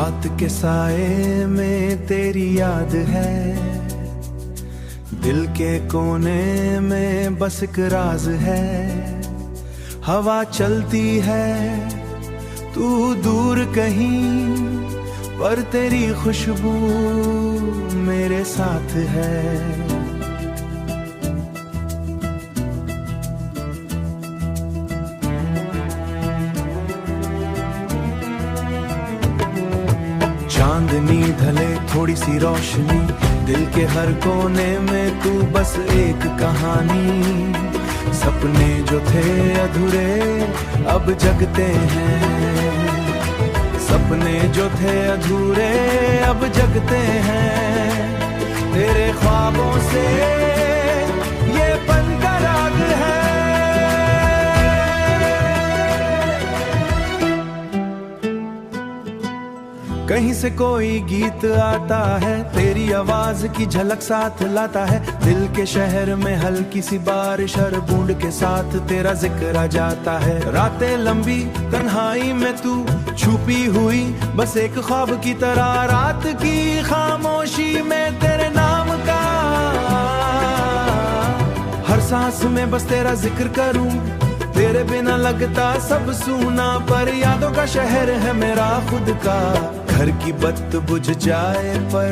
रात के साए में तेरी याद है, दिल के कोने में बस एक राज है। हवा चलती है तू दूर कहीं, पर तेरी खुशबू मेरे साथ है। चांदनी ढले थोड़ी सी रोशनी, दिल के हर कोने में तू बस एक कहानी। सपने जो थे अधूरे अब जगते हैं, सपने जो थे अधूरे अब जगते हैं। तेरे ख्वाबों से ये पल का राग है। कहीं से कोई गीत आता है, तेरी आवाज की झलक साथ लाता है। दिल के शहर में हल्की सी बारिश, हर बूंद के साथ तेरा जिक्र आ जाता है। रातें लंबी तन्हाई में तू छुपी हुई, बस एक ख्वाब की तरह। रात की खामोशी में तेरे नाम का हर सांस में बस तेरा जिक्र करूं। तेरे बिना लगता सब सूना, पर यादों का शहर है मेरा खुद का। घर की बत्त बुझ जाए पर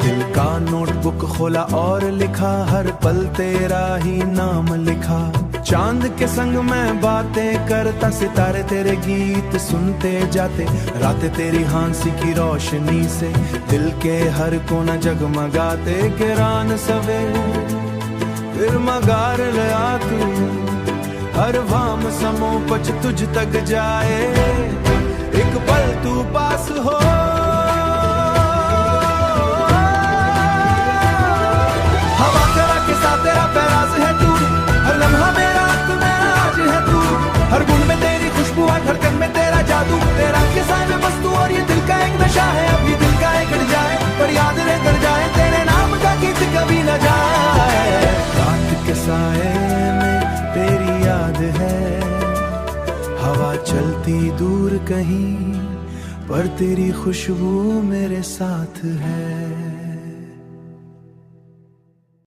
दिल का नोटबुक खोला और लिखा, हर पल तेरा ही नाम लिखा। चांद के संग मैं बातें करता, सितारे तेरे गीत सुनते जाते। रातें तेरी हांसी की रोशनी से दिल के हर कोना जगमगाते। किरान सवेरे फिर मगार लया तू, हर वाम समो पच तुझ तक जाए। एक पल तू पास हो, हवा तेरा के साथ तेरा पैराज है तू। हर लम्हा मेरा अंत मेरा आज है तू। हर गुण में तेरी खुशबू, हर धड़कन में तेरा जादू। तेरा के साए में बस तू, और ये दिल का एक नशा है। अब ये दिल का एक गिर जाए पर याद रह कर जाए, तेरे नाम का गीत कभी न जाए। रात के साए में तेरी याद है, हवा चलती दूर कहीं, पर तेरी खुशबू मेरे साथ है।